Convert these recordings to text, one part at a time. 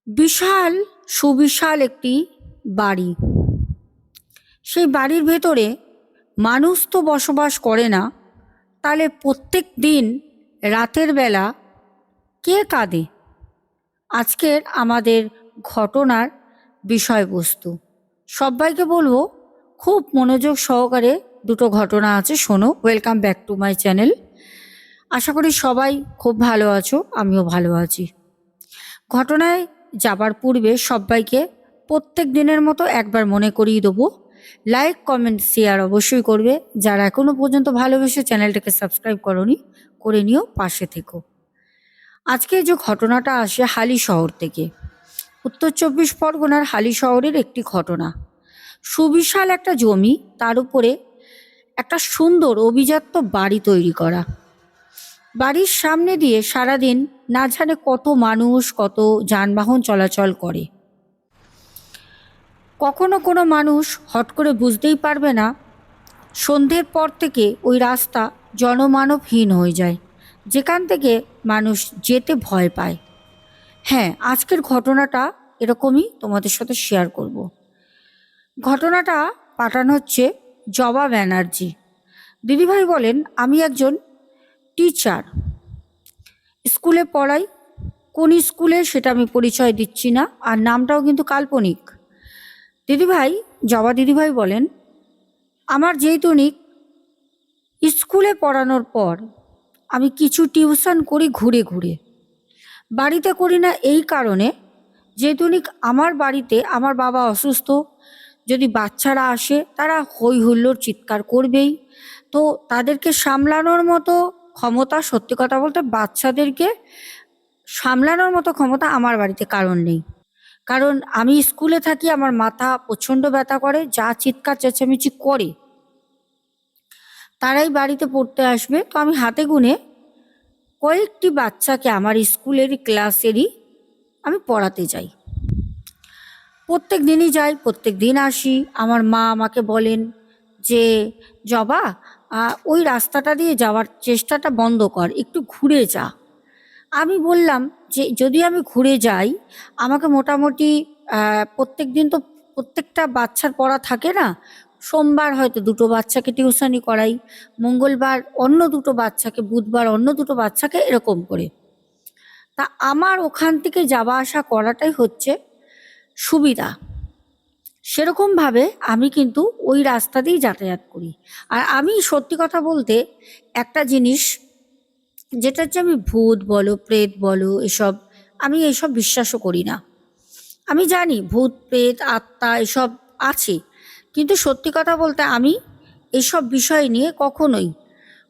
বিশাল সুবিশাল একটি বাড়ি। সেই বাড়ির ভেতরে মানুষ তো বসবাস করে না, তাহলে প্রত্যেক দিন রাতের বেলা কে কাঁদে? আজকের আমাদের ঘটনার বিষয়বস্তু সবাইকে বলবো, খুব মনোযোগ সহকারে দুটো ঘটনা আছে, শোনো। Welcome back to my channel. আশা করি সবাই খুব ভালো আছো, আমিও ভালো আছি। ঘটনায় যাবার পূর্বে সবাইকে প্রত্যেক দিনের মতো একবার মনে করিয়ে দেবো, লাইক কমেন্ট শেয়ার অবশ্যই করবে। যারা এখনও পর্যন্ত ভালোবেসে চ্যানেলটাকে সাবস্ক্রাইব করনি, করে নিও, পাশে থেকো। আজকে যে ঘটনাটা আসে হালি শহর থেকে, উত্তর চব্বিশ পরগনার হালি শহরের একটি ঘটনা। সুবিশাল একটা জমি, তার উপরে একটা সুন্দর অভিজাত্য বাড়ি তৈরি করা। বাড়ির সামনে দিয়ে সারাদিন না জানে কত মানুষ, কত যানবাহন চলাচল করে। কখনো কোনো মানুষ হট করে বুঝতেই পারবে না, সন্ধ্যের পর থেকে ওই রাস্তা জনমানবহীন হয়ে যায়, যেখান থেকে মানুষ যেতে ভয় পায়। হ্যাঁ, আজকের ঘটনাটা এরকমই তোমাদের সাথে শেয়ার করব। ঘটনাটা পাঠানো হচ্ছে জবা ব্যানার্জি। দিদিভাই বলেন, আমি একজন টিচার, স্কুলে পড়াই। কোন স্কুলে সেটা আমি পরিচয় দিচ্ছি না, আর নামটাও কিন্তু কাল্পনিক। দিদিভাই, জবা দিদিভাই বলেন, আমার যেহেতুনিক স্কুলে পড়ানোর পর আমি কিছু টিউশন করি ঘুরে ঘুরে। বাড়িতে করি না এই কারণে, যেহেতুনিক আমার বাড়িতে আমার বাবা অসুস্থ। যদি বাচ্চারা আসে তারা হই হুল্লোড় চিৎকার করবেই, তো তাদেরকে সামলানোর মতো ক্ষমতা, সত্যি কথা বলতে বাচ্চাদেরকে সামলানোর মতো ক্ষমতা আমার বাড়িতে কারণ নেই। কারণ আমি স্কুলে থাকি, আমার মাথা প্রচণ্ড ব্যথা করে, যা চিৎকার চেঁচামেচি করে তারাই বাড়িতে পড়তে আসবে। তো আমি হাতে গুনে কয়েকটি বাচ্চাকে আমার স্কুলের ক্লাসেরই আমি পড়াতে যাই। প্রত্যেক দিনই যাই, প্রত্যেক দিন আসি। আমার মা আমাকে বলেন যে, জবা, ওই রাস্তাটা দিয়ে যাওয়ার চেষ্টাটা বন্ধ কর, একটু ঘুরে যা। আমি বললাম যে যদি আমি ঘুরে যাই, আমাকে মোটামুটি প্রত্যেক দিন তো প্রত্যেকটা বাচ্চার পড়া থাকে না। সোমবার হয়তো দুটো বাচ্চাকে টিউশনি করাই, মঙ্গলবার অন্য দুটো বাচ্চাকে, বুধবার অন্য দুটো বাচ্চাকে, এরকম করে। তা আমার ওখান থেকে যাওয়া আসা করাটাই হচ্ছে সুবিধা। সেরকমভাবে আমি কিন্তু ওই রাস্তা দিয়েই যাতায়াত করি। আর আমি সত্যি কথা বলতে একটা জিনিস, যেটা হচ্ছে আমি ভূত বলো, প্রেত বলো, আমি এসব বিশ্বাসও করি না। আমি জানি ভূত প্রেত আত্মা এসব আছে, কিন্তু সত্যি কথা বলতে আমি এইসব বিষয় নিয়ে কখনোই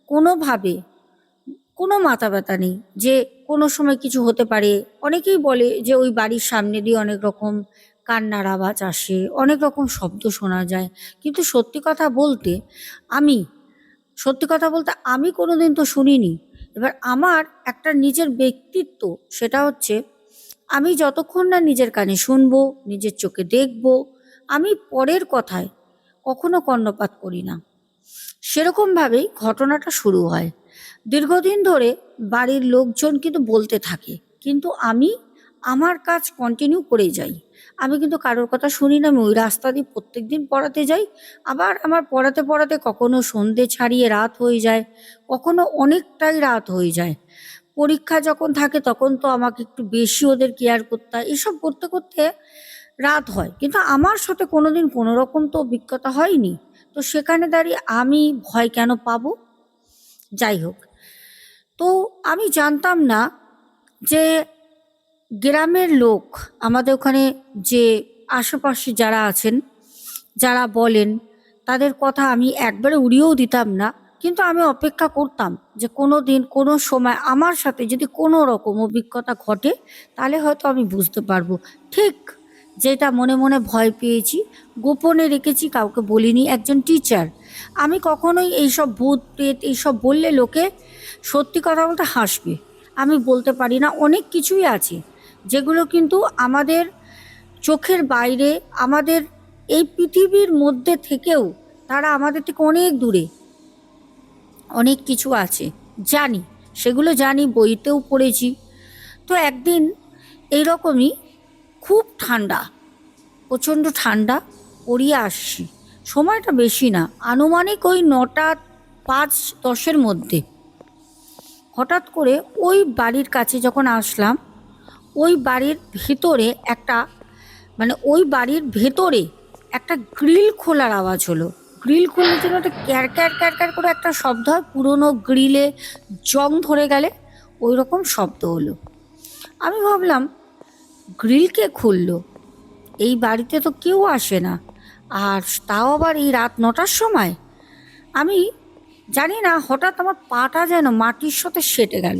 কোনোভাবে কোনো মাথা ব্যথা নেই যে কোনো সময় কিছু হতে পারে। অনেকেই বলে যে ওই বাড়ির সামনে দিয়ে অনেক রকম কান্নার আওয়াজ আসে, অনেক রকম শব্দ শোনা যায়, কিন্তু সত্যি কথা বলতে আমি কোনোদিন তো শুনিনি। এবার আমার একটা নিজের ব্যক্তিত্ব, সেটা হচ্ছে আমি যতক্ষণ না নিজের কানে শুনবো, নিজের চোখে দেখবো, আমি পরের কথায় কখনো কর্ণপাত করি না। সেরকমভাবেই ঘটনাটা শুরু হয়। দীর্ঘদিন ধরে বাড়ির লোকজন কিন্তু বলতে থাকে, কিন্তু আমি আমার কাজ কন্টিনিউ করে যাই। আমি কিন্তু কারোর কথা শুনি না। আমি ওই রাস্তা দিয়ে প্রত্যেক দিন পড়াতে যাই। আবার আমার পড়াতে পড়াতে কখনো সন্ধে ছাড়িয়ে রাত হয়ে যায়, কখনো অনেকটাই রাত হয়ে যায়। পরীক্ষা যখন থাকে তখন তো আমাকে একটু বেশি ওদের কেয়ার করতে হয়। এসব করতে করতে রাত হয়, কিন্তু আমার সাথে কোনোদিন কোনো রকম তো অভিজ্ঞতা হয়নি। তো সেখানে দাঁড়িয়ে আমি ভয় কেন পাবো? যাই হোক, তো আমি জানতাম না যে গ্রামের লোক, আমাদের ওখানে যে আশেপাশে যারা আছেন, যারা বলেন, তাদের কথা আমি একবারে উড়িয়েও দিতাম না। কিন্তু আমি অপেক্ষা করতাম যে কোনো দিন কোনো সময় আমার সাথে যদি কোনো রকম অভিজ্ঞতা ঘটে, তাহলে হয়তো আমি বুঝতে পারবো। ঠিক যেটা মনে মনে ভয় পেয়েছি, গোপনে রেখেছি, কাউকে বলিনি, একজন টিচার। আমি কখনোই এইসব ভূত প্রেত এইসব বললে লোকে সত্যি কথা বলতে হাসবে। আমি বলতে পারি না, অনেক কিছুই আছে যেগুলো কিন্তু আমাদের চোখের বাইরে, আমাদের এই পৃথিবীর মধ্যে থেকেও তারা আমাদের থেকে অনেক দূরে। অনেক কিছু আছে জানি, সেগুলো জানি, বইতেও পড়েছি। তো একদিন এইরকমই খুব ঠান্ডা, প্রচণ্ড ঠান্ডা, পড়িয়ে আসছি। সময়টা বেশি না, আনুমানিক ওই 9টা 5-10-এর মধ্যে। হঠাৎ করে ওই বাড়ির কাছে যখন আসলাম, ওই বাড়ির ভেতরে একটা, মানে ওই বাড়ির ভেতরে একটা গ্রিল খোলার আওয়াজ হলো। গ্রিল খুললে যেন একটা ক্যার ক্যার ক্যার ক্যার করে একটা শব্দ হয়, পুরোনো গ্রিলে জং ধরে গেলে ওই রকম শব্দ হলো। আমি ভাবলাম গ্রিল কে খুললো, এই বাড়িতে তো কেউ আসে না, আর তাও আবার এই রাত 9টার সময়। আমি জানি না, হঠাৎ আমার পাটা যেন মাটির সাথে সেটে গেল।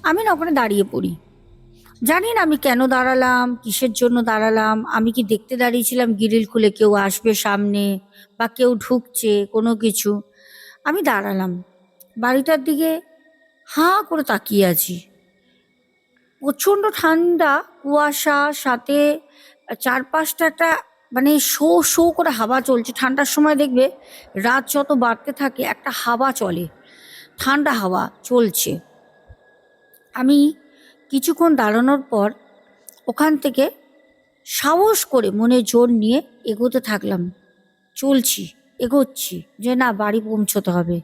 আমি না ওখানে দাঁড়িয়ে পড়ি। জানি না আমি কেন দাঁড়ালাম, কিসের জন্য দাঁড়ালাম। আমি কি দেখতে দাঁড়িয়েছিলাম গ্রিল খুলে কেউ আসবে সামনে বা কেউ ঢুকছে কোনো কিছু? আমি দাঁড়ালাম, বাড়িটার দিকে হাঁ করে তাকিয়ে আছি। প্রচণ্ড ঠান্ডা, কুয়াশা, সাথে চারপাশটা একটা, মানে শো শো করে হাওয়া চলছে। ঠান্ডার সময় দেখবে রাত যত বাড়তে থাকে একটা হাওয়া চলে, ঠান্ডা হাওয়া চলছে। আমি কিছুক্ষণ দাঁড়ানোর পর ওখান থেকে সাহস করে মনে জোর নিয়ে এগোতে থাকলাম। চলছি, এগোচ্ছি, যে না বাড়ি পৌঁছতে হবে।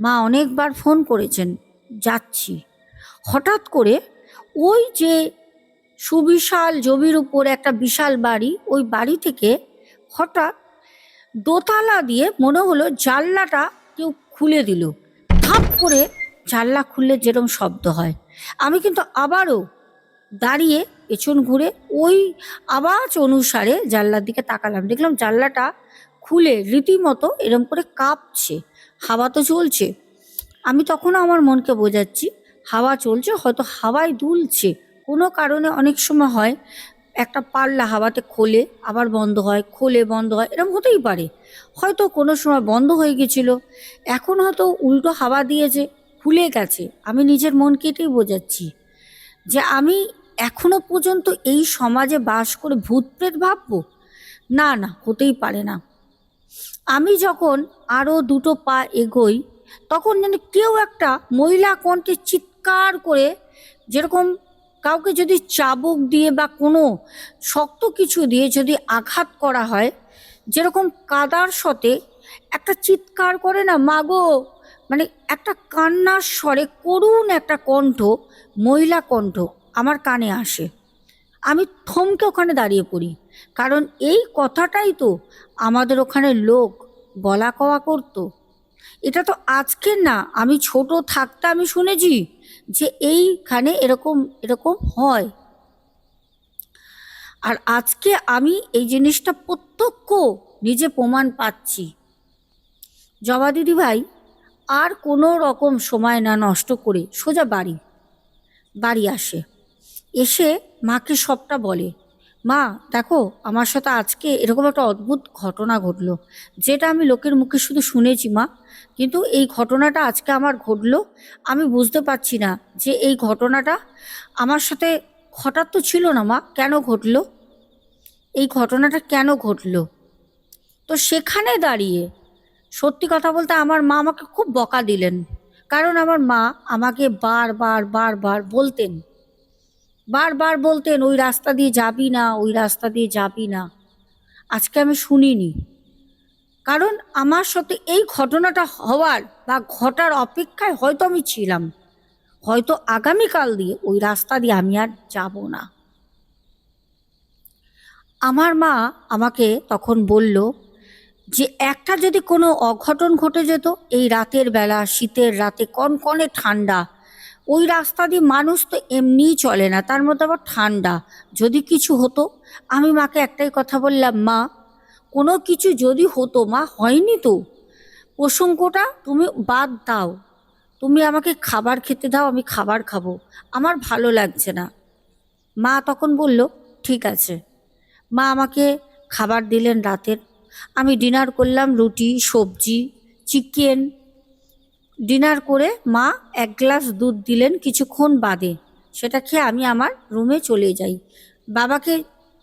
মা অনেকবার ফোন করেছেন, যাচ্ছি। হঠাৎ করে ওই যে সুবিশাল জমির উপর একটা বিশাল বাড়ি, ওই বাড়ি থেকে হঠাৎ দোতলা দিয়ে মনে হলো জানলাটা কেউ খুলে দিল। ধাপ করে জানলা খুললে যেরকম শব্দ হয়, আমি কিন্তু আবারও দাঁড়িয়ে পেছন ঘুরে ওই আওয়াজ অনুসারে জানলার দিকে তাকালাম। দেখলাম জানলাটা খুলে রীতিমতো এরম করে কাঁপছে, হাওয়া তো চলছে। আমি তখনও আমার মনকে বোঝাচ্ছি হাওয়া চলছে, হয়তো হাওয়ায় দুলছে কোনো কারণে। অনেক সময় হয় একটা পাল্লা হাওয়াতে খোলে আবার বন্ধ হয়, খোলে বন্ধ হয়, এরকম হতেই পারে। হয়তো কোনো সময় বন্ধ হয়ে গেছিলো, এখন হয়তো উল্টো হাওয়া দিয়েছে, খুলে গেছে। আমি নিজের মনকে এটাই বোঝাচ্ছি যে আমি এখনো পর্যন্ত এই সমাজে বাস করে ভূত প্রেত ভাববো? না না, হতেই পারে না। আমি যখন আরও 2টো পা এগোই, তখন যেন কেউ একটা মহিলা কণ্ঠে চিৎকার করে, যেরকম কাউকে যদি চাবুক দিয়ে বা কোনো শক্ত কিছু দিয়ে যদি আঘাত করা হয়, যেরকম কাদার সাথে একটা চিৎকার করে না, মাগো, মানে একটা কান্নার স্বরে করুণ একটা কণ্ঠ, মহিলা কণ্ঠ আমার কানে আসে। আমি থমকে ওখানে দাঁড়িয়ে পড়ি, কারণ এই কথাটাই তো আমাদের ওখানে লোক বলা কওয়া করতো। এটা তো আজকের না, আমি ছোট থাকতে আমি শুনেছি যে এইখানে এরকম এরকম হয়। আর আজকে আমি এই জিনিসটা প্রত্যক্ষ নিজে প্রমাণ পাচ্ছি। জবা দিদি ভাই আর কোনো রকম সময় না নষ্ট করে সোজা বাড়ি আসে। এসে মাকে সবটা বলে, মা দেখো আমার সাথে আজকে এরকম একটা অদ্ভুত ঘটনা ঘটলো, যেটা আমি লোকের মুখে শুধু শুনেছি মা, কিন্তু এই ঘটনাটা আজকে আমার ঘটলো। আমি বুঝতে পারছি না যে এই ঘটনাটা আমার সাথে ঘটার তো ছিল না মা, কেন ঘটলো, এই ঘটনাটা কেন ঘটলো? তো সেখানে দাঁড়িয়ে সত্যি কথা বলতে আমার মা আমাকে খুব বকা দিলেন, কারণ আমার মা আমাকে বারবার বলতেন ওই রাস্তা দিয়ে যাবি না, ওই রাস্তা দিয়ে যাবি না। আজকে আমি শুনিনি, কারণ আমার সাথে এই ঘটনাটা হওয়ার বা ঘটার অপেক্ষায় হয়তো আমি ছিলাম, হয়তো আগামীকাল দিয়ে ওই রাস্তা দিয়ে আমি আর যাব না। আমার মা আমাকে তখন বলল যে একটা যদি কোনো অঘটন ঘটে যেত এই রাতের বেলা, শীতের রাতে, কনকনে ঠান্ডা, ওই রাস্তা দিয়ে মানুষ তো এমনিই চলে না, তার মধ্যে আবার ঠান্ডা, যদি কিছু হতো। আমি মাকে একটাই কথা বললাম, মা কোনো কিছু যদি হতো, মা হয়নি তো, প্রসঙ্গটা তুমি বাদ দাও, তুমি আমাকে খাবার খেতে দাও, আমি খাবার খাবো, আমার ভালো লাগছে না। মা তখন বলল ঠিক আছে। মা আমাকে খাবার দিলেন রাতের। আমি ডিনার করলাম, রুটি, সবজি, চিকেন। ডিনার করে মা 1 গ্লাস দুধ দিলেন কিছুক্ষণ বাদে, সেটা খেয়ে আমি আমার রুমে চলে যাই। বাবাকে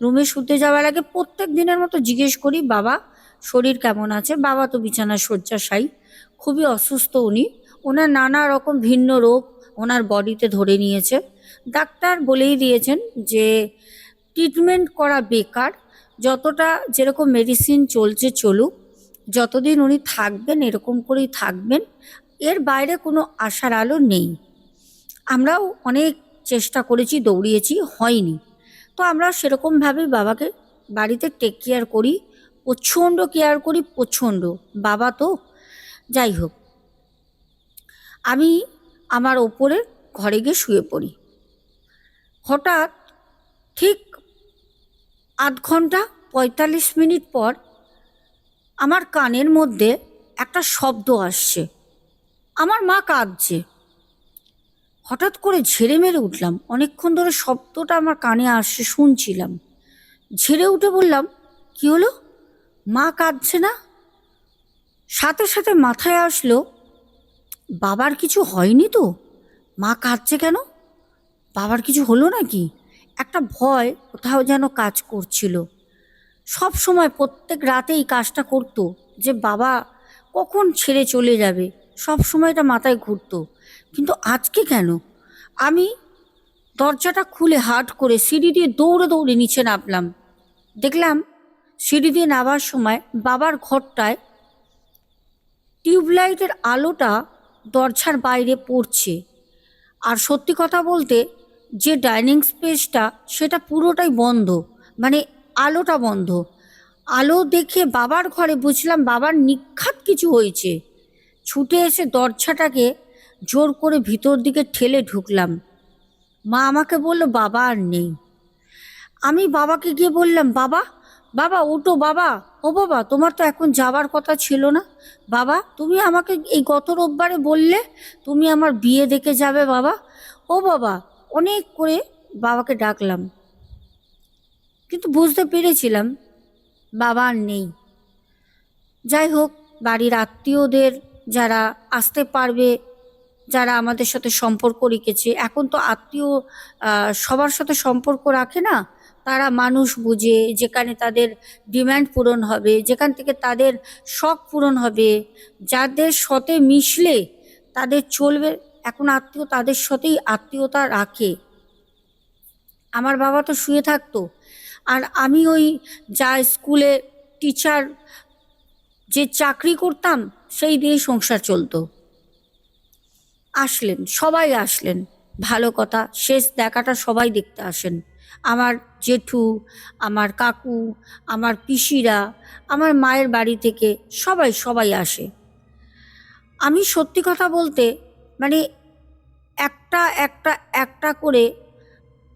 রুমে শুতে যাওয়ার আগে প্রত্যেক দিনের মতো জিজ্ঞেস করি, বাবা শরীর কেমন আছে? বাবা তো বিছানায় শয্যাশায়ী, খুবই অসুস্থ উনি, ওনার নানা রকম ভিন্ন রোগ ওনার বডিতে ধরে নিয়েছে। ডাক্তার বলেই দিয়েছেন যে ট্রিটমেন্ট করা বেকার। যতটা যেরকম মেডিসিন চলছে চলুক, যতদিন উনি থাকবেন এরকম করেই থাকবেন, এর বাইরে কোনো আশার আলো নেই। আমরাও অনেক চেষ্টা করেছি, দৌড়িয়েছি, হয়নি। তো আমরা সেরকমভাবেই বাবাকে বাড়িতে টেক কেয়ার করি, প্রচণ্ড কেয়ার করি, প্রচণ্ড। বাবা তো যাই হোক, আমি আমার ওপরের ঘরে গিয়ে শুয়ে পড়ি। হঠাৎ ঠিক ০.৪৫ ঘন্টা পর আমার কানের মধ্যে একটা শব্দ আসছে, আমার মা কাঁদছে। হঠাৎ করে ঝেড়ে মেরে উঠলাম, অনেকক্ষণ ধরে শব্দটা আমার কানে আসছে, শুনছিলাম। ঝেড়ে উঠে বললাম, কি হলো, মা কাঁদছে না? সাথে সাথে মাথায় আসলো, বাবার কিছু হয়নি তো, মা কাঁদছে কেন, বাবার কিছু হলো নাকি? একটা ভয় কোথাও যেন কাজ করছিল। সব সময় প্রত্যেক রাতে এই কাজটা করতো যে বাবা কখন ছেড়ে চলে যাবে, সব সময় এটা মাথায় ঘুরতো। কিন্তু আজকে কেন? আমি দরজাটা খুলে হাট করে সিঁড়ি দিয়ে দৌড়ে দৌড়ে নিচে নামলাম। দেখলাম সিঁড়ি দিয়ে নামার সময় বাবার ঘরটায় টিউবলাইটের আলোটা দরজার বাইরে পড়ছে। আর সত্যি কথা বলতে, যে ডাইনিং স্পেসটা সেটা পুরোটাই বন্ধ, মানে আলোটা বন্ধ। আলো দেখে বাবার ঘরে বুঝলাম বাবার নিঘাত কিছু হয়েছে। ছুটে এসে দরজাটাকে জোর করে ভিতর দিকে ঠেলে ঢুকলাম। মা আমাকে বলল, বাবা আর নেই। আমি বাবাকে গিয়ে বললাম, বাবা, বাবা ওঠো বাবা, ও বাবা, তোমার তো এখন যাবার কথা ছিল না। বাবা, তুমি আমাকে এই গত রোববারে বললে তুমি আমার বিয়ে দেখে যাবে বাবা, ও বাবা। অনেক করে বাবাকে ডাকলাম, কিন্তু বুঝতে পেরেছিলাম বাবা আর নেই। যাই হোক, বাড়ির আত্মীয়দের যারা আসতে পারবে, যারা আমাদের সাথে সম্পর্ক রেখেছে, এখন তো আত্মীয় সবার সাথে সম্পর্ক রাখে না, তারা মানুষ বুঝে, যেখানে তাদের ডিম্যান্ড পূরণ হবে, যেখান থেকে তাদের শখ পূরণ হবে, যাদের সাথে মিশলে তাদের চলবে, এখন আত্মীয় তাদের সাথেই আত্মীয়তা রাখে। আমার বাবা তো শুয়ে থাকতো, আর আমি ওই যা স্কুলে টিচার যে চাকরি করতাম সেই দিয়েই সংসার চলতো। আসলেন, সবাই আসলেন, ভালো কথা, শেষ দেখাটা সবাই দেখতে আসেন। আমার জেঠু, আমার কাকু, আমার পিসিরা, আমার মায়ের বাড়ি থেকে সবাই সবাই আসে। আমি সত্যি কথা বলতে, মানে একটা একটা একটা করে,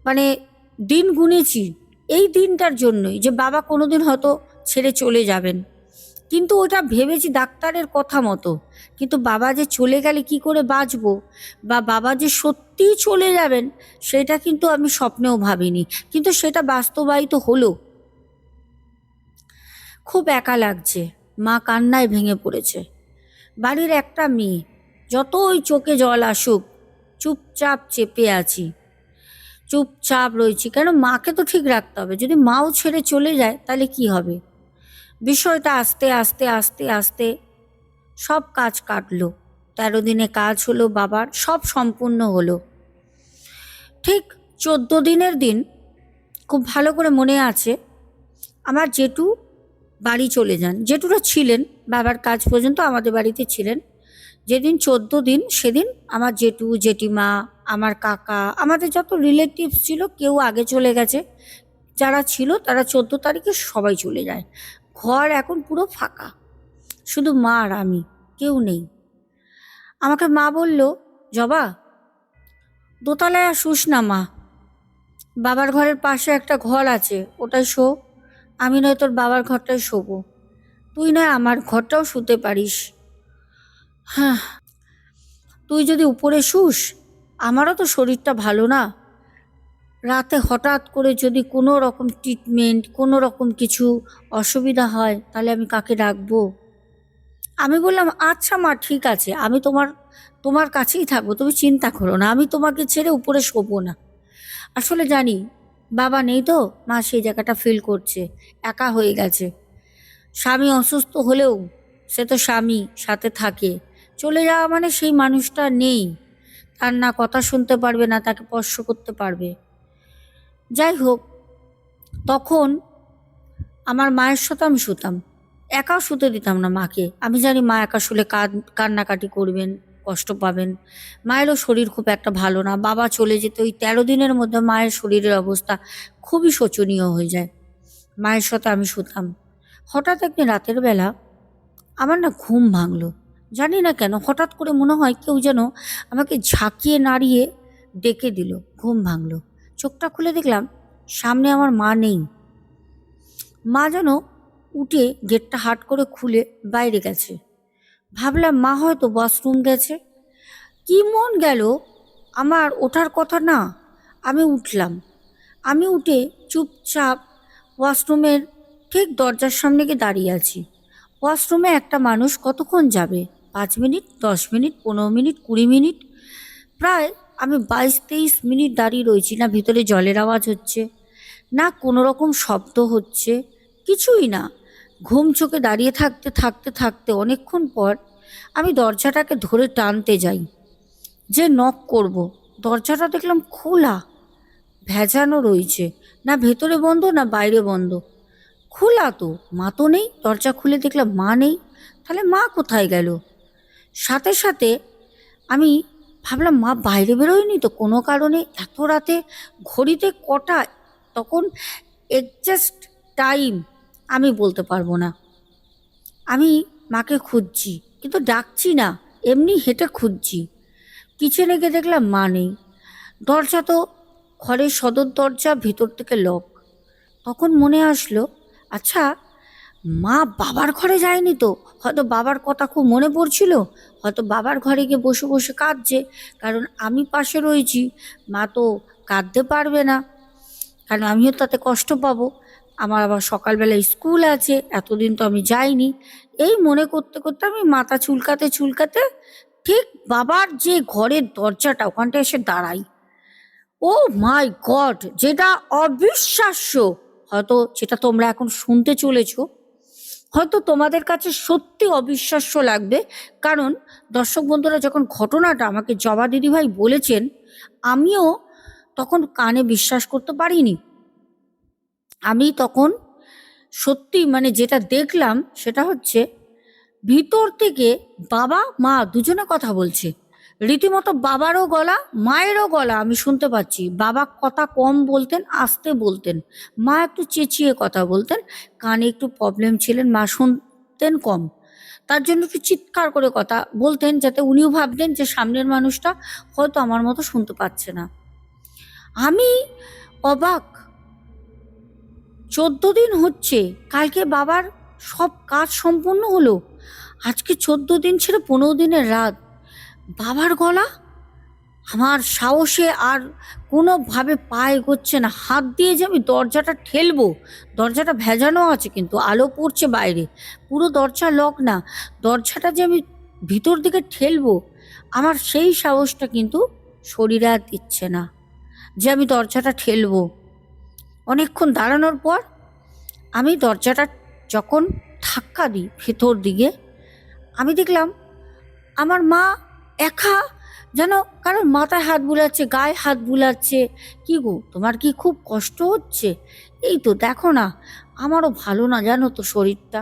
মানে দিন গুনেছি এই দিনটার জন্যই, যে বাবা কোনোদিন হয়তো ছেড়ে চলে যাবেন। কিন্তু ওটা ভেবেছি ডাক্তারের কথা মতো, কিন্তু বাবা যে চলে গেলে কি করে বাঁচবো, বা বাবা যে সত্যিই চলে যাবেন সেটা কিন্তু আমি স্বপ্নেও ভাবিনি, কিন্তু সেটা বাস্তবায়িত হলো। খুব একা লাগছে, মা কান্নায় ভেঙে পড়েছে। বাড়ির একটা মেয়ে, যতই চোখে জল আসুক, চুপচাপ চেপে আছি, চুপচাপ রয়েছি, কেন মাকে তো ঠিক রাখতে হবে। যদি মাও ছেড়ে চলে যায় তাহলে কি হবে? বিষয়টা আস্তে আস্তে আস্তে আস্তে সব কাজ কাটলো। 13 দিনে কাজ হলো, বাবার সব সম্পূর্ণ হলো। ঠিক 14 দিনের দিন খুব ভালো করে মনে আছে, আমার জেঠু বাড়ি চলে যান। জেঠুরা ছিলেন বাবার কাজ পর্যন্ত আমাদের বাড়িতে ছিলেন। যেদিন 14 দিন, সেদিন আমার জেঠু, জেঠিমা, আমার কাকা, আমাদের যত রিলেটিভস ছিল কেউ আগে চলে গেছে, যারা ছিল তারা 14 তারিখে সবাই চলে যায়। ঘর এখন পুরো ফাঁকা, শুধু মা আর আমি, কেউ নেই। আমাকে মা বলল, জবা, দোতলায় আর শুস না মা, বাবার ঘরের পাশে একটা ঘর আছে, ওটাই শো। আমি নয় তোর বাবার ঘরটায় শোবো, তুই নয় আমার ঘরটাও শুতে পারিস। হ্যাঁ, তুই যদি উপরে শুস, আমারও তো শরীরটা ভালো না, রাতে হঠাৎ করে যদি কোনো রকম ট্রিটমেন্ট, কোনো রকম কিছু অসুবিধা হয়, তাহলে আমি কাকে ডাকবো? আমি বললাম, আচ্ছা মা, ঠিক আছে, আমি তোমার তোমার কাছেই থাকবো, তুমি চিন্তা করো না, আমি তোমাকে ছেড়ে উপরে শোবো না। আসলে জানি বাবা নেই তো, মা সেই জায়গাটা ফিল করছে, একা হয়ে গেছে। স্বামী অসুস্থ হলেও সে তো স্বামী, সাথে থাকে, চলে যাওয়া মানে সেই মানুষটা নেই, তার না কথা শুনতে পারবে, না তাকে স্পর্শ করতে পারবে। যাই হোক, তখন আমার মায়ের সাথে আমি শুতাম। একা শুতে দিতাম না মাকে। আমি জানি মা একা শুলে কান্নাকাটি করবেন, কষ্ট পাবেন। মায়েরও শরীর খুব একটা ভালো না। বাবা চলে যেতে ওই ১৩ দিনের মধ্যে মায়ের শরীরের অবস্থা খুবই শোচনীয় হয়ে যায়। মায়ের সাথে আমি শুতাম। হঠাৎ একদিন রাতের বেলা আমার না ঘুম ভাঙলো। জানি না কেন হঠাৎ করে মনে হয় কেউ যেন আমাকে ঝাঁকিয়ে নাড়িয়ে ডেকে দিল। ঘুম ভাঙলো। চোখটা খুলে দেখলাম সামনে আমার মা নেই। মা যেন উঠে গেটটা হাট করে খুলে বাইরে গেছে। ভাবলাম মা হয়তো ওয়াশরুম গেছে। কি মন গেল, আমার ওঠার কথা না। আমি উঠলাম। আমি উঠে চুপচাপ ওয়াশরুমের ঠিক দরজার সামনে গিয়ে দাঁড়িয়ে আছি। ওয়াশরুমে একটা মানুষ কতক্ষণ যাবে? ৫ মিনিট, ১০ মিনিট, ১৫ মিনিট, ২০ মিনিট, প্রায় আমি ২২-২৩ মিনিট দাঁড়িয়ে রয়েছি। না ভিতরে জলের আওয়াজ হচ্ছে, না কোনো রকম শব্দ হচ্ছে, কিছুই না। ঘুম চোখে দাঁড়িয়ে থাকতে থাকতে থাকতে অনেকক্ষণ পর আমি দরজাটাকে ধরে টানতে যাই যে নক করব। দরজাটা দেখলাম খোলা, ভেজানো রয়েছে। না ভেতরে বন্ধ না বাইরে বন্ধ, খোলা তো। মা তো নেই। দরজা খুলে দেখলাম মা নেই। তাহলে মা কোথায় গেল? সাথে সাথে আমি ভাবলাম মা বাইরে বেরোয়নি তো কোনো কারণে? এত রাতে ঘড়িতে কটা তখন এক্সাক্ট টাইম আমি বলতে পারবো না। আমি মাকে খুঁজছি কিন্তু ডাকছি না, এমনি হেঁটে খুঁজছি। কিচেনে গিয়ে দেখলাম মা নেই। দরজা তো ঘরের সদর দরজা ভিতর থেকে লক। তখন মনে আসলো, আচ্ছা মা বাবার ঘরে যায়নি তো? হয়তো বাবার কথা খুব মনে পড়ছিল, হয়তো বাবার ঘরে গিয়ে বসে বসে কাঁদছে। কারণ আমি পাশে রয়েছি, মা তো কাঁদতে পারবে না, কারণ আমিও তাতে কষ্ট পাবো। আমার আবার সকালবেলা স্কুল আছে, এতদিন তো আমি যাইনি। এই মনে করতে করতে আমি মাথা চুলকাতে চুলকাতে ঠিক বাবার যে ঘরের দরজাটা ওখানটা এসে দাঁড়াই। ও মাই গড, যেটা অবিশ্বাস্য। হয়তো যেটা তোমরা এখন শুনতে চলেছো হয়তো তোমাদের কাছে সত্যি অবিশ্বাস্য লাগবে, কারণ দর্শক বন্ধুরা যখন ঘটনাটা আমাকে জবা দিদিভাই বলেছেন, আমিও তখন কানে বিশ্বাস করতে পারিনি। আমি তখন সত্যি মানে যেটা দেখলাম সেটা হচ্ছে ভিতর থেকে বাবা মা দুজনে কথা বলছে। রীতিমতো বাবারও গলা মায়েরও গলা আমি শুনতে পাচ্ছি। বাবা কথা কম বলতেন, আস্তে বলতেন। মা একটু চেঁচিয়ে কথা বলতেন। কানে একটু প্রবলেম ছিলেন, মা শুনতেন কম, তার জন্য একটু চিৎকার করে কথা বলতেন যাতে উনিও ভাবতেন যে সামনের মানুষটা হয়তো আমার মতো শুনতে পাচ্ছে না। আমি অবাক। ১৪ দিন হচ্ছে, কালকে বাবার সব কাজ সম্পন্ন হলো, আজকে ১৪ দিন ছিল ১৫ দিনের রাত। বাবার গলা। আমার সাহসে আর কোনোভাবে পা এগোচ্ছে না। হাত দিয়ে যে আমি দরজাটা ঠেলবো, দরজাটা ভেজানো আছে কিন্তু আলো পড়ছে বাইরে, পুরো দরজা লক না, দরজাটা যে আমি ভিতর দিকে ঠেলবো, আমার সেই সাহসটা কিন্তু শরীরে আর দিচ্ছে না যে আমি দরজাটা ঠেলবো। অনেকক্ষণ দাঁড়ানোর পর আমি দরজাটা যখন ধাক্কা দিই ভেতর দিকে, আমি দেখলাম আমার মা একা, যেন কারণ মাথায় হাত বুলাচ্ছে, গায়ে হাত বুলাচ্ছে। কি গো, তোমার কি খুব কষ্ট হচ্ছে? এই তো দেখো না, আমারও ভালো না জানো তো শরীরটা,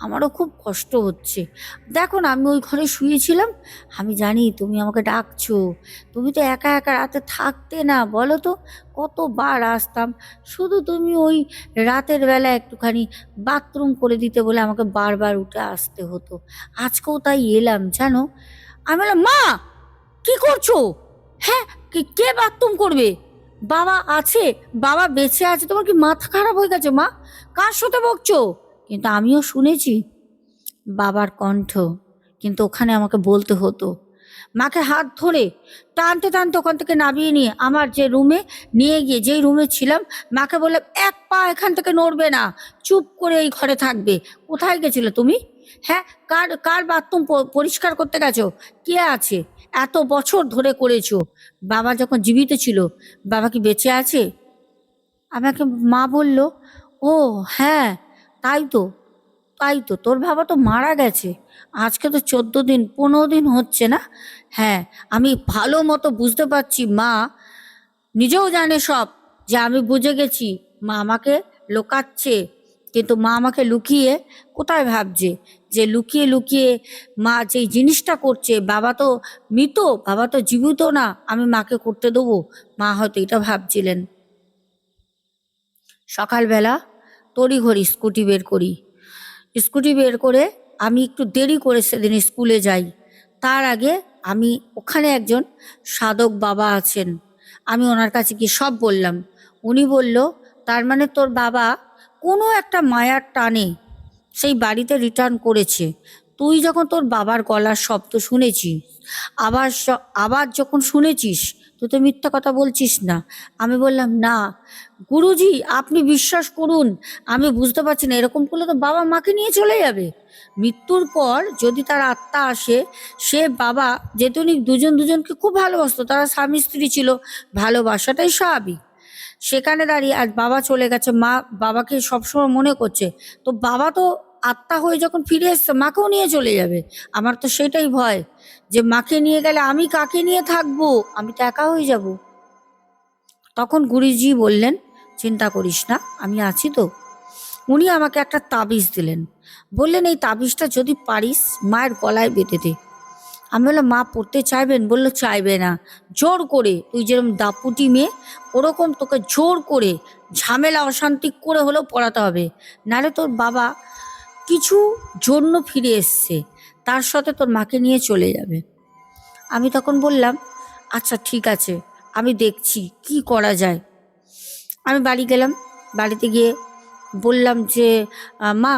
আমারও খুব কষ্ট হচ্ছে। দেখো না আমি ওই ঘরে শুয়েছিলাম, আমি জানি তুমি আমাকে ডাকছো। তুমি তো একা একা রাতে থাকতে না, বলো তো? কতবার আসতাম, শুধু তুমি ওই রাতের বেলা একটুখানি বাথরুম করে দিতে বলে আমাকে বারবার উঠে আসতে হতো। আজকেও তাই এলাম জানো। আমি বললাম মা কি করছো? হ্যাঁ, কে বাথরুম করবে? বাবা আছে, বাবা বেঁচে আছে। তোমার কি মাথা খারাপ হয়ে গেছে মা? কার সাথে বকছো? কিন্তু আমিও শুনেছি বাবার কণ্ঠ, কিন্তু ওখানে আমাকে বলতে হতো। মাকে হাত ধরে টানতে টানতে ওখান থেকে নামিয়ে নিয়ে আমার যে রুমে নিয়ে গিয়ে, যেই রুমে ছিলাম, মাকে বললাম এক পা এখান থেকে নড়বে না, চুপ করে এই ঘরে থাকবে। কোথায় গেছিলে তুমি? হ্যাঁ, কার কার বাথরুম পরিষ্কার করতে গেছো? কে আছে? এত বছর ধরে করেছো। বাবা যখন জীবিত ছিল, বাবা কি বেঁচে আছে? আমাকে মা বলল, ও হ্যাঁ, তাই তো, তাই তো, তোর বাবা তো মারা গেছে। আজকে তো ১৪ দিন ১৫ দিন হচ্ছে না? হ্যাঁ, আমি ভালো মতো বুঝতে পারছি, মা নিজেও জানে সব, যে আমি বুঝে গেছি মা আমাকে লোকাচ্ছে, কিন্তু মা আমাকে লুকিয়ে কোথায় ভাবছে যে লুকিয়ে লুকিয়ে মা যেই জিনিসটা করছে, বাবা তো মৃত, বাবা তো জীবিত না, আমি মাকে করতে দেবো। মা হয়তো এটা ভাবছিলেন। সকালবেলা তড়িঘড়ি স্কুটি বের করি, স্কুটি বের করে আমি একটু দেরি করে সেদিন স্কুলে যাই। তার আগে আমি ওখানে একজন সাধক বাবা আছেন, আমি ওনার কাছে গিয়ে সব বললাম। উনি বলল, তার মানে তোর বাবা কোনো একটা মায়ার টানে সেই বাড়িতে রিটার্ন করেছে। তুই যখন তোর বাবার গলার শব্দ শুনেছিস, আবার যখন শুনেছিস, তুই তো মিথ্যা কথা বলছিস না। আমি বললাম, না গুরুজি, আপনি বিশ্বাস করুন, আমি বুঝতে পারছি না, এরকম করলে তো বাবা মাকে নিয়ে চলে যাবে। মৃত্যুর পর যদি তার আত্মা আসে, সে বাবা যেহেতু উনি দুজনকে খুব ভালোবাসতো, তারা স্বামী স্ত্রী ছিল, ভালোবাসাটাই স্বাভাবিক। সেখানে দাঁড়িয়ে আজ বাবা চলে গেছে, মা বাবাকে সবসময় মনে করছে, তো বাবা তো আত্মা হয়ে যখন ফিরে এসছে মাকেও নিয়ে চলে যাবে। আমার তো সেটাই ভয়, যে মাকে নিয়ে গেলে আমি কাকে নিয়ে থাকবো, আমি তো একা হয়ে যাব। তখন গুরুজি বললেন, চিন্তা করিস না, আমি আছি তো। উনি আমাকে একটা তাবিজ দিলেন, বললেন এই তাবিজটা যদি পারিস মায়ের গলায় বেঁধে দে। আমি বললাম, মা পড়তে চাইবেন? বললো, চাইবে না, জোর করে, তুই যেরকম দাপুটি মেয়ে ওরকম তোকে জোর করে ঝামেলা অশান্তি করে হলেও পড়াতে হবে, নাহলে তোর বাবা কিছু জন্য ফিরে এসছে, তার সাথে তোর মাকে নিয়ে চলে যাবে। আমি তখন বললাম, আচ্ছা ঠিক আছে, আমি দেখছি কি করা যায়। আমি বাড়ি গেলাম, বাড়িতে গিয়ে বললাম যে মা,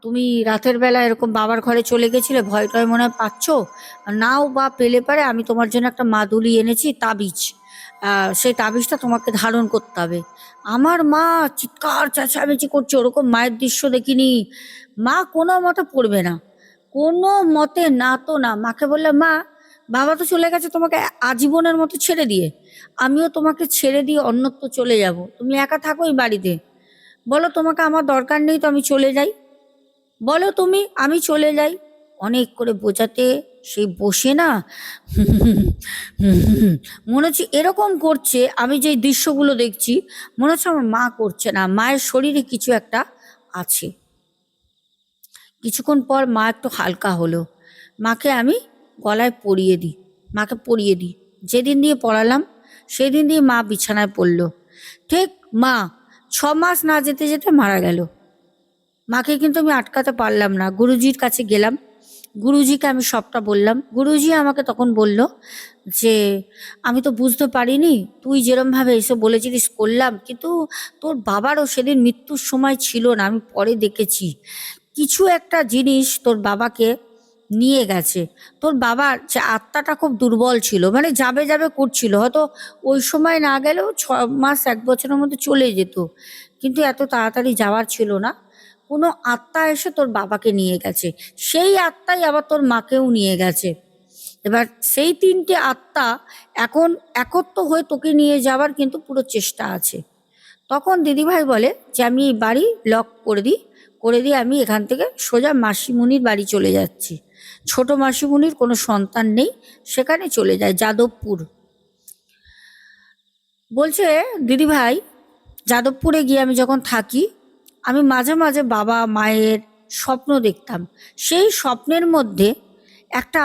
তুমি রাতের বেলা এরকম বাবার ঘরে চলে গেছিলে, ভয় টয় মনে হয় পাচ্ছ, নাও বা পেলে পারে আমি তোমার জন্য একটা মাদুলি এনেছি, তাবিজ, সেই তাবিজটা তোমাকে ধারণ করতে হবে। আমার মা চিৎকার চেঁচামেচি করছে, ওরকম মায়ের দৃশ্য দেখিনি। মা কোনো মতে পড়বে না, কোনো মতে না তো না। মাকে বললে, মা বাবা তো চলে গেছে তোমাকে আজীবনের মতো ছেড়ে দিয়ে, আমিও তোমাকে ছেড়ে দিয়ে অন্যত্র চলে যাব, তুমি একা থাকো এই বাড়িতে। বলো তোমাকে আমার দরকার নেই তো আমি চলে যাই, বলো তুমি, আমি চলে যাই। অনেক করে বোঝাতে সেই বসে না মনে হচ্ছে এরকম করছে, আমি যেই দৃশ্যগুলো দেখছি মনে হচ্ছে আমার মা করছে না, মায়ের শরীরে কিছু একটা আছে। কিছুক্ষণ পর মা একটু হালকা হলো, মাকে আমি গলায় পরিয়ে দিই, মাকে পরিয়ে দিই। যেদিন দিয়ে পড়ালাম সেদিন দিয়ে মা বিছানায় পড়লো। ঠিক মা 6 মাস না যেতে যেতে মারা গেল। মাকে কিন্তু আমি আটকাতে পারলাম না, গুরুজির কাছে গেলাম, গুরুজিকে আমি সবটা বললাম। গুরুজি আমাকে তখন বলল যে আমি তো বুঝতে পারিনি, তুই যেরমভাবে এসে বলেছিলিস করলাম, কিন্তু তোর বাবারও সেদিন মৃত্যুর সময় ছিল না, আমি পরে দেখেছি কিছু একটা জিনিস তোর বাবাকে নিয়ে গেছে। তোর বাবার যে আত্মাটা খুব দুর্বল ছিল, মানে যাবে যাবে করছিল, হয়তো ওই সময় না গেলেও 6 মাস 1 বছরের মধ্যে চলে যেত, কিন্তু এত তাড়াতাড়ি যাওয়ার ছিল না। কোনো আত্মা এসে তোর বাবাকে নিয়ে গেছে, সেই আত্মাই আবার তোর মাকেও নিয়ে গেছে। এবার সেই 3টে আত্মা এখন একত্র হয়ে তোকে নিয়ে যাওয়ার কিন্তু পুরো চেষ্টা আছে। তখন দিদিভাই বলে যে আমি এই বাড়ি লক করে দিই, করে দিয়ে আমি এখান থেকে সোজা মাসিমণির বাড়ি চলে যাচ্ছি। ছোট মাসিমণির কোনো সন্তান নেই, সেখানে চলে যায় যাদবপুর। বলছে দিদিভাই, যাদবপুরে গিয়ে আমি যখন থাকি, আমি মাঝে মাঝে বাবা মায়ের স্বপ্ন দেখতাম। সেই স্বপ্নের মধ্যে একটা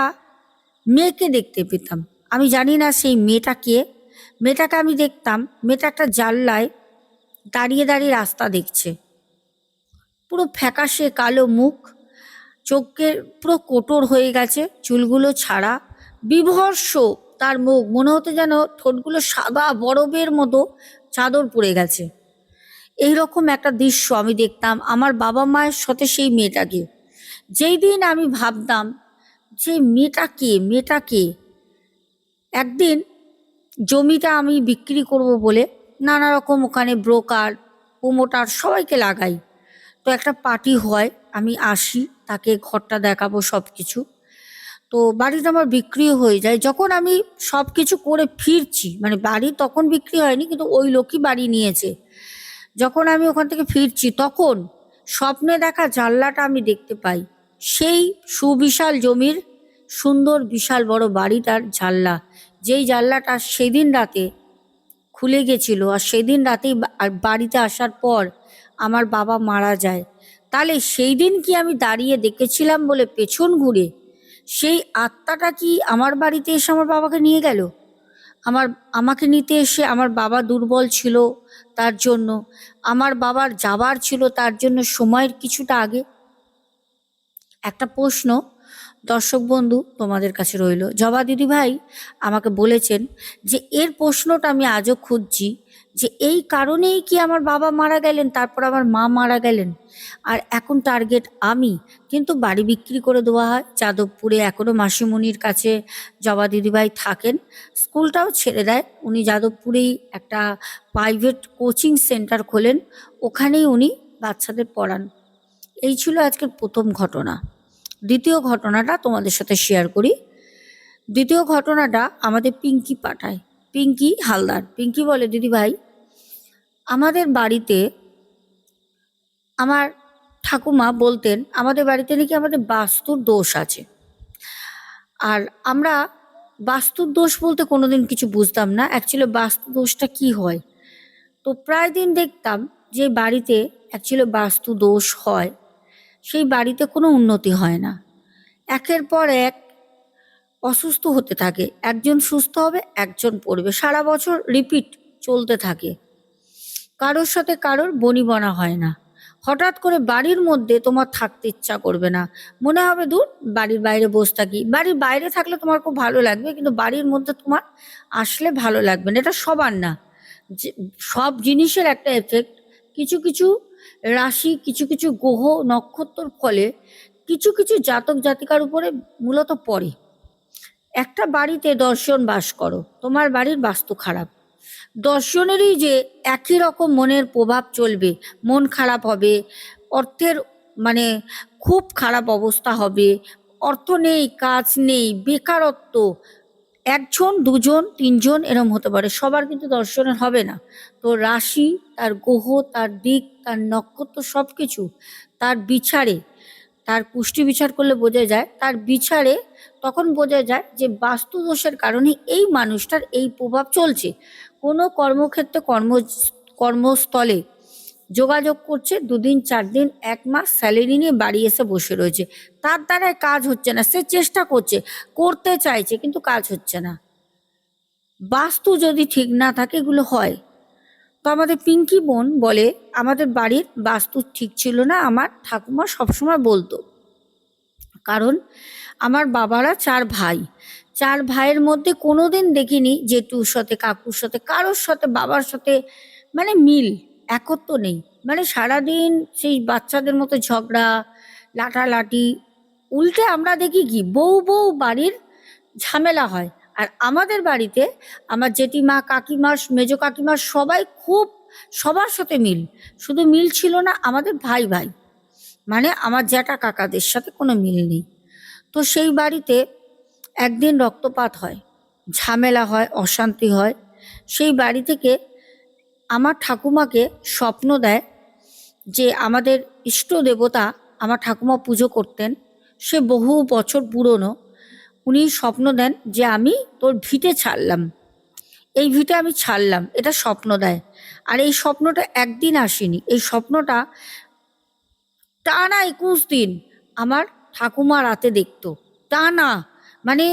মেয়েকে দেখতে পেতাম, আমি জানি না সেই মেয়েটা কে। মেয়েটাকে আমি দেখতাম, মেয়েটা একটা জানলায় দাঁড়িয়ে দাঁড়িয়ে রাস্তা দেখছে, পুরো ফ্যাকাশে কালো মুখ, চোখের পুরো কোটর হয়ে গেছে, চুলগুলো ছাড়া, বীভৎস তার মুখ, মনে হতো যেন ঠোঁটগুলো সাদা বরফের মতো চাদর পড়ে গেছে। এইরকম একটা দৃশ্য আমি দেখতাম আমার বাবা মায়ের সাথে সেই মেয়েটাকে। যেই দিন আমি ভাবতাম যে মেয়েটা কে, একদিন জমিটা আমি বিক্রি করব বলে নানা রকম ওখানে ব্রোকার প্রোমোটার সবাইকে লাগাই, তো একটা পার্টি হয়, আমি আসি, তাকে ঘরটা দেখাবো সব কিছু। তো বাড়িটা আমার বিক্রি হয়ে যায়। যখন আমি সব কিছু করে ফিরছি, মানে বাড়ি তখন বিক্রি হয়নি, কিন্তু ওই লোকই বাড়ি নিয়েছে। যখন আমি ওখান থেকে ফিরছি তখন স্বপ্নে দেখা জানলাটা আমি দেখতে পাই, সেই সুবিশাল জমির সুন্দর বিশাল বড় বাড়িটার জানলা, যেই জানলাটা সেদিন রাতে খুলে গেছিল। আর সেদিন রাতেই আর বাড়িতে আসার পর আমার বাবা মারা যায়, তাহলে সেই দিন কি আমি দাঁড়িয়ে দেখেছিলাম বলে পেছন ঘুরে সেই আত্মাটা কি আমার বাড়িতে এসে আমার বাবাকে নিয়ে গেল? আমার আমাকে নিতে এসে আমার বাবা দুর্বল ছিল তার জন্য, আমার বাবার যাবার ছিল তার জন্য সময়ের কিছুটা আগে। একটা প্রশ্ন দর্শক বন্ধু তোমাদের কাছে রইল। জবা দিদি ভাই আমাকে বলেছেন যে এর প্রশ্নটা আমি আজও খুঁজছি, যে এই কারণেই কি আমার বাবা মারা গেলেন, তারপর আমার মা মারা গেলেন, আর এখন টার্গেট আমি। কিন্তু বাড়ি বিক্রি করে দেওয়া হয় যাদবপুরে, এখনও মাসিমণির কাছে জবা দিদিভাই থাকেন, স্কুলটাও ছেড়ে দেয়, উনি যাদবপুরেই একটা প্রাইভেট কোচিং সেন্টার খোলেন, ওখানেই উনি বাচ্চাদের পড়ান। এই ছিল আজকের প্রথম ঘটনা। দ্বিতীয় ঘটনাটা তোমাদের সাথে শেয়ার করি। দ্বিতীয় ঘটনাটা আমাদের পিঙ্কি পাঠায়, পিঙ্কি হালদার। পিঙ্কি বলে, দিদি ভাই আমাদের বাড়িতে আমার ঠাকুমা বলতেন আমাদের বাড়িতে নাকি আমাদের বাস্তুর দোষ আছে। আর আমরা বাস্তুর দোষ বলতে কোনোদিন কিছু বুঝতাম না অ্যাকচুয়ালি বাস্তু দোষটা কি হয়। তো প্রায় দিন দেখতাম যে বাড়িতে অ্যাকচুয়ালি বাস্তু দোষ হয়, সেই বাড়িতে কোনো উন্নতি হয় না, একের পর এক অসুস্থ হতে থাকে, একজন সুস্থ হবে একজন পড়বে, সারা বছর রিপিট চলতে থাকে, কারোর সাথে কারোর বনিবনা হয় না। হঠাৎ করে বাড়ির মধ্যে তোমার থাকতে ইচ্ছা করবে না, মনে হবে দূর বাড়ির বাইরে বসে থাকি। বাড়ির বাইরে থাকলে তোমার খুব ভালো লাগবে, কিন্তু বাড়ির মধ্যে তোমার আসলে ভালো লাগবে না। এটা সবার না, যে সব জিনিসের একটা এফেক্ট, কিছু কিছু রাশি কিছু কিছু গ্রহ নক্ষত্রর ফলে কিছু কিছু জাতক জাতিকার উপরে মূলত পড়ে। একটা বাড়িতে 10 জন বাস করো, তোমার বাড়ির বাস্তু খারাপ, 10 জনেরই যে একই রকম মনের প্রভাব চলবে, মন খারাপ হবে, অর্থের মানে খুব খারাপ অবস্থা হবে, অর্থ নেই, কাজ নেই, বেকারত্ব, 1 জন 2 জন 3 জন এরম হতে পারে, সবার কিন্তু 10 জনের হবে না। তো রাশি, তার গ্রহ, তার দিক, তার নক্ষত্র সব কিছু তার বিচারে, তার পুষ্টি বিচার করলে বোঝা যায়, তার বিচারে তখন বোঝা যায় যে বাস্তু দোষের কারণে এই মানুষটার এই প্রভাব চলছে। কোনো কর্মক্ষেত্রে কর্মস্থলে যোগাযোগ করছে, 2 দিন 4 দিন 1 মাস স্যালারি নিয়ে বাড়ি এসে বসে রয়েছে, তার দ্বারাই কাজ হচ্ছে না, সে চেষ্টা করছে, করতে চাইছে কিন্তু কাজ হচ্ছে না। বাস্তু যদি ঠিক না থাকে এগুলো হয়। তো আমাদের পিঙ্কি বোন বলে আমাদের বাড়ির বাস্তু ঠিক ছিল না, আমার ঠাকুমা সবসময় বলতো। কারণ আমার বাবারা 4 ভাই, 4 ভাইয়ের মধ্যে কোনোদিন দেখিনি জেঠুর সাথে, কাকুর সাথে, কারোর সাথে, বাবার সাথে মানে মিল একত্র নেই। মানে সারাদিন সেই বাচ্চাদের মতো ঝগড়া, লাঠালাঠি, উল্টে আমরা দেখি কি বউ বউ বাড়ির ঝামেলা হয়। আর আমাদের বাড়িতে আমার জেঠিমা, কাকিমা, মেজো কাকিমা সবাই খুব, সবার সাথে মিল। শুধু মিল ছিল না, আমাদের ভাই ভাই, মানে আমার জ্যাঠা কাকাদের সাথে কোনো মিল নেই। তো সেই বাড়িতে একদিন রক্তপাত হয়, ঝামেলা হয়, অশান্তি হয়। সেই বাড়ি থেকে আমার ঠাকুমাকে স্বপ্ন দেয় যে আমাদের ইষ্ট দেবতা, আমার ঠাকুমা পুজো করতেন, সে বহু বছর পুরনো, উনি স্বপ্ন দেন যে আমি তোর ভিটে ছাড়লাম, এই ভিটে আমি ছাড়লাম, এটা স্বপ্ন দেয়। আর এই স্বপ্নটা একদিন আসেনি, এই স্বপ্নটা টানা 21 দিন আমার ঠাকুমা রাতে দেখতো, টানা। মানে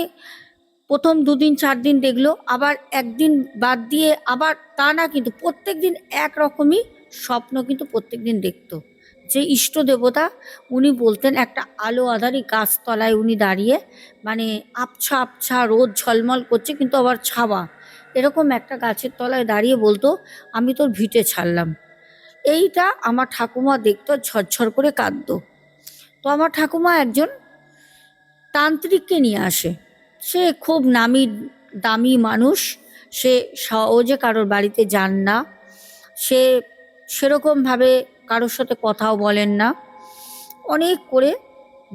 প্রথম 2 দিন 4 দিন দেখলো, আবার একদিন বাদ দিয়ে আবার টানা, কিন্তু প্রত্যেক দিন একরকমই স্বপ্ন, কিন্তু প্রত্যেক দিন দেখতো। যে ইষ্ট দেবতা উনি বলতেন, একটা আলো আধারি গাছতলায় উনি দাঁড়িয়ে, মানে আবছা আবছা রোদ ঝলমল করছে কিন্তু আবার ছাওয়া, এরকম একটা গাছের তলায় দাঁড়িয়ে বলতো আমি তোর ভিটে ছাড়লাম। এইটা আমার ঠাকুমা দেখতো, ঝরঝর করে কাঁদতো। তো আমার ঠাকুমা একজন তান্ত্রিককে নিয়ে আসে, সে খুব নামি দামি মানুষ, সে সহজে কারোর বাড়িতে যান না, সে সেরকমভাবে কারোর সাথে কথাও বলেন না। অনেক করে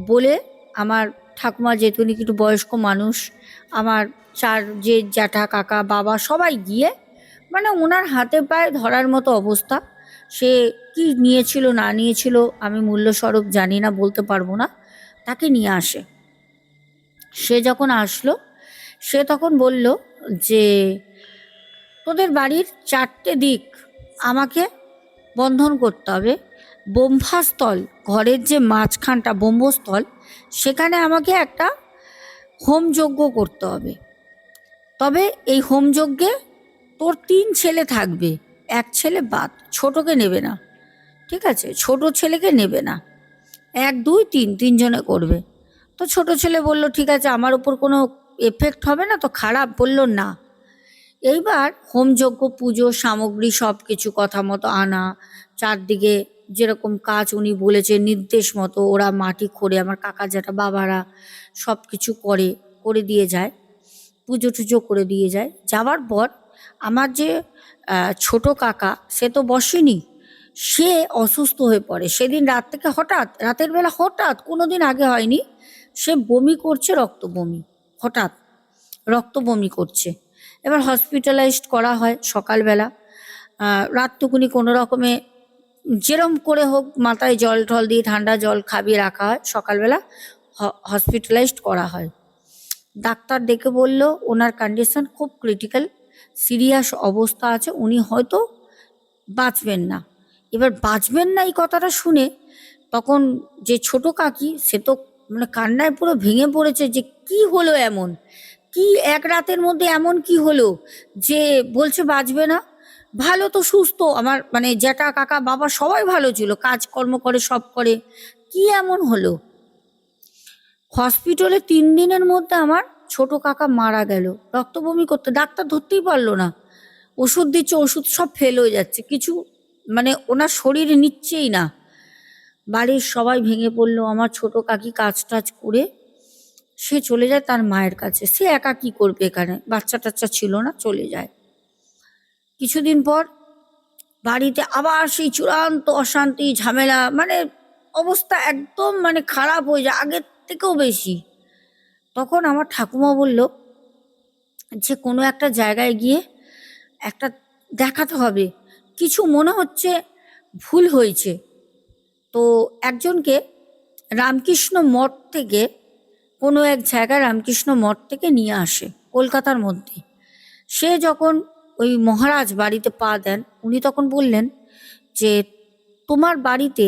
বলে আমার ঠাকুমা, যেহেতু উনি একটু বয়স্ক মানুষ, আমার যে জ্যাঠা কাকা বাবা সবাই গিয়ে, মানে ওনার হাতে পায়ে ধরার মতো অবস্থা। সে কি নিয়েছিল না নিয়েছিল আমি মূল্যস্বরূপ জানি না, বলতে পারবো না। তাকে নিয়ে আসে, সে যখন আসলো সে তখন বলল যে তোদের বাড়ির 4টে দিক আমাকে বন্ধন করতে হবে। ব্রহ্মাস্থল, ঘরের যে মাঝখানটা ব্রহ্মস্থল, সেখানে আমাকে একটা হোমযজ্ঞ করতে হবে। তবে এই হোমযজ্ঞে তোর ৩ ছেলে থাকবে, এক ছেলে বাদ, ছোটকে নেবে না, ঠিক আছে? ছোট ছেলেকে নেবে না, ১ ২ ৩ তিনজনে করবে। তো ছোট ছেলে বলল ঠিক আছে, আমার উপর কোনো এফেক্ট হবে না তো? খারাপ বলল না। এইবার হোমযজ্ঞ, পুজো সামগ্রী সব কিছু কথা মতো আনা, চারদিকে যেরকম কাজ উনি বলেছে নির্দেশ মতো ওরা মাটি খোঁড়ে, আমার কাকা জ্যাঠা বাবারা সব কিছু করে দিয়ে যায়, পুজো টুজো করে দিয়ে যায়। যাওয়ার পর আমার যে ছোট কাকা, সে তো বসেনি, সে অসুস্থ হয়ে পড়ে সেদিন রাত থেকে। হঠাৎ রাতের বেলা, হঠাৎ, কোনো দিন আগে হয়নি, সে বমি করছে, রক্ত বমি, হঠাৎ রক্ত বমি করছে। এবার হসপিটালাইজড করা হয় সকালবেলা। রাতটুকুনি কোনো রকমে যেরম করে হোক মাথায় জল টল দিয়ে ঠান্ডা জল খাবিয়ে রাখা হয়, সকালবেলা হসপিটালাইজড করা হয়। ডাক্তার ডেকে বলল ওনার কন্ডিশন খুব ক্রিটিক্যাল, সিরিয়াস অবস্থা আছে, উনি হয়তো বাঁচবেন না। এবার বাঁচবেন না এই কথাটা শুনে তখন যে ছোট কাকি, সে তো মানে কান্নায় পুরো ভেঙে পড়েছে যে কি হলো এমন, কি এক রাতের মধ্যে এমন কি হলো যে বলছে বাঁচবে না। ভালো তো, সুস্থ, আমার মানে জ্যাঠা কাকা বাবা সবাই ভালো ছিল, কাজকর্ম করে সব করে, কি এমন হলো? হসপিটালে ৩ দিনের মধ্যে আমার ছোট কাকা মারা গেল, রক্ত বমি করতে, ডাক্তার ধরতেই পারলো না। ওষুধ দিচ্ছে, ওষুধ সব ফেল হয়ে যাচ্ছে, কিছু মানে ওনার শরীরে নিচ্ছেই না। বাড়ির সবাই ভেঙে পড়লো। আমার ছোট কাকি কাজ টাজ করে সে চলে যায় তার মায়ের কাছে। সে একা কি করবে এখানে, বাচ্চা টাচ্চা ছিল না, চলে যায়। কিছুদিন পর বাড়িতে আবার সেই চূড়ান্ত অশান্তি ঝামেলা, মানে অবস্থা একদম মানে খারাপ হয়ে যায় আগের থেকেও বেশি। তখন আমার ঠাকুমা বলল যে কোনো একটা জায়গায় গিয়ে একটা দেখাতে হবে, কিছু মনে হচ্ছে ভুল হয়েছে। তো একজনকে রামকৃষ্ণ মঠ থেকে, কোনো এক জায়গায় রামকৃষ্ণ মঠ থেকে নিয়ে আসে কলকাতার মধ্যে। সে যখন ওই মহারাজ বাড়িতে পা দেন, উনি তখন বললেন যে তোমার বাড়িতে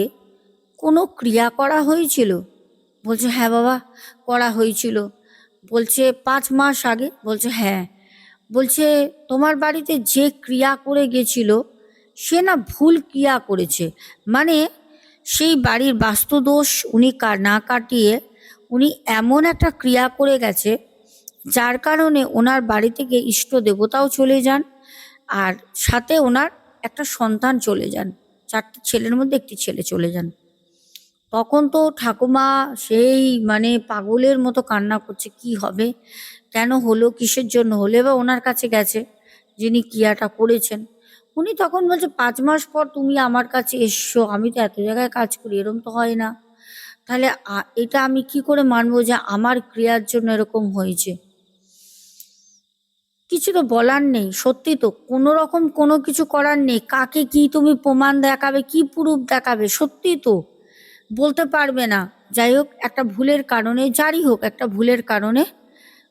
কোনো ক্রিয়া করা হয়েছিল? বলছে হ্যাঁ বাবা, করা হয়েছিল। বলছে ৫ মাস আগে? বলছে হ্যাঁ। বলছে তোমার বাড়িতে যে ক্রিয়া করে গেছিল সে না ভুল ক্রিয়া করেছে, মানে সেই বাড়ির বাস্তুদোষ উনি না কাটিয়ে উনি এমন একটা ক্রিয়া করে গেছে যার কারণে ওনার বাড়ি থেকে ইষ্ট দেবতাও চলে যান, আর সাথে ওনার একটা সন্তান চলে যান, ৪টে ছেলের মধ্যে একটি ছেলে চলে যান। তখন তো ঠাকুমা সেই মানে পাগলের মতো কান্না করছে, কি হবে, কেন হলো, কিসের জন্য হলো। এবার ওনার কাছে গেছে যিনি ক্রিয়াটা করেছেন। উনি তখন বলছে ৫ মাস পর তুমি আমার কাছে এসছো, আমি তো এত জায়গায় কাজ করি, এরম তো হয় না। তাহলে এটা আমি কি করে মানবো যে আমার ক্রিয়ার জন্য এরকম হয়েছে? কিছু তো বলার নেই, সত্যি তো কোনো রকম কোনো কিছু করার নেই। কাকে কি তুমি প্রমাণ দেখাবে, কি প্রুফ দেখাবে? সত্যি তো বলতে পারবে না। যাই হোক, একটা ভুলের কারণে, যারই হোক একটা ভুলের কারণে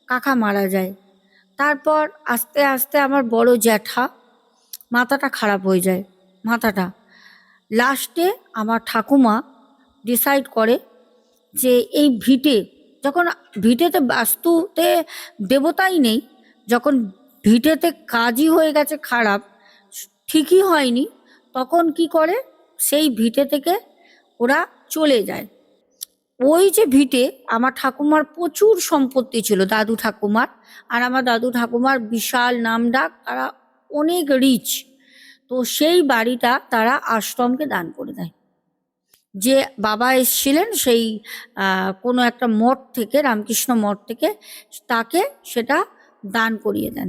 কাকা মারা যায়। তারপর আস্তে আস্তে আমার বড় জ্যাঠা মাথাটা খারাপ হয়ে যায়, মাথাটা। লাস্টে আমার ঠাকুমা ডিসাইড করে যে এই ভিটে, যখন ভিটেতে বাস্তুতে দেবতাই নেই, যখন ভিটেতে কাজই হয়ে গেছে খারাপ, ঠিকই হয়নি, তখন কি করে সেই ভিটে থেকে ওরা চলে যায়। ওই যে ভিটে আমার ঠাকুমার প্রচুর সম্পত্তি ছিল, দাদু ঠাকুমার। আর আমার দাদু ঠাকুমার বিশাল নামডাক, তারা অনেক রিচ। তো সেই বাড়িটা তারা আশ্রমকে দান করে দেয়। যে বাবা এসছিলেন সেই কোনো একটা মঠ থেকে, রামকৃষ্ণ মঠ থেকে, তাকে সেটা দান করিয়ে দেন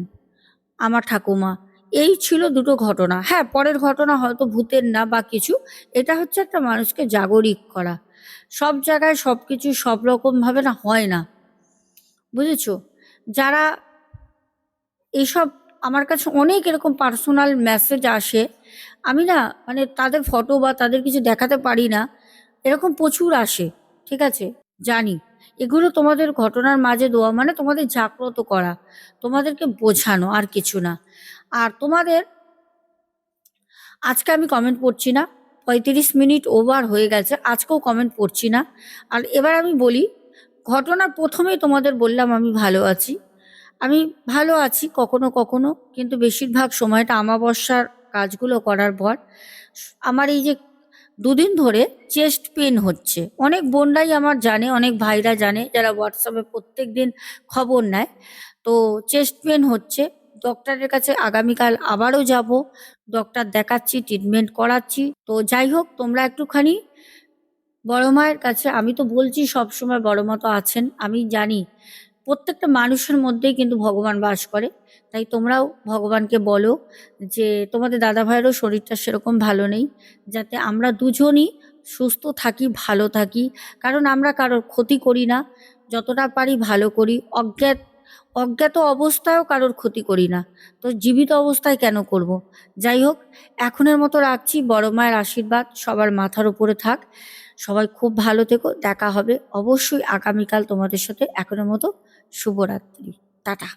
আমার ঠাকুমা। এই ছিল দুটো ঘটনা। হ্যাঁ, পরের ঘটনা হয়তো ভূতের না বা কিছু, এটা হচ্ছে একটা মানুষকে জাগরিক করা। সব জায়গায় সব কিছু সব রকমভাবে না হয় না, বুঝেছো? যারা এইসব, আমার কাছে অনেক এরকম পার্সোনাল মেসেজ আসে, আমি না মানে তাদের ফটো বা তাদের কিছু দেখাতে পারি না, এরকম প্রচুর আসে, ঠিক আছে? জানি এগুলো তোমাদের ঘটনার মাঝে দেওয়া মানে তোমাদের জাগ্রত করা, তোমাদেরকে বোঝানো, আর কিছু না। আর তোমাদের আজকে আমি কমেন্ট পড়ছি না, 35 মিনিট ওভার হয়ে গেছে, আজকেও কমেন্ট পড়ছি না। আর এবার আমি বলি, ঘটনার প্রথমেই তোমাদের বললাম আমি ভালো আছি। আমি ভালো আছি কখনো কখনো, কিন্তু বেশিরভাগ সময়টা আমাবস্যার কাজগুলো করার পর আমার এই যে 2 দিন ধরে চেস্ট পেন হচ্ছে। অনেক বোনরাই আমার জানে, অনেক ভাইরা জানে, যারা হোয়াটসঅ্যাপে প্রত্যেক দিন খবর নেয়। তো চেস্ট পেন হচ্ছে, ডক্টরের কাছে আগামীকাল আবারও যাব। ডক্টর দেখাচ্ছি, ট্রিটমেন্ট করাচ্ছি। তো যাই হোক, তোমরা একটুখানি বড় মায়ের কাছে, আমি তো বলছি সবসময় বড় মা তো আছেন, আমি জানি প্রত্যেকটা মানুষের মধ্যেই কিন্তু ভগবান বাস করে। তাই তোমরাও ভগবানকে বলো যে তোমাদের দাদা ভাইয়েরও শরীরটা সেরকম ভালো নেই, যাতে আমরা দুজনই সুস্থ থাকি, ভালো থাকি। কারণ আমরা কারোর ক্ষতি করি না, যতটা পারি ভালো করি। অজ্ঞাত অবস্থায়ও কারোর ক্ষতি করি না, তো জীবিত অবস্থায় কেন করব? যাই হোক, এখনের মতো রাখছি। বড় মায়ের আশীর্বাদ সবার মাথার উপরে থাক। সবাই খুব ভালো থেকো, দেখা হবে অবশ্যই আগামীকাল তোমাদের সাথে। এখনের মতো শুভরাত্রি, টাটা।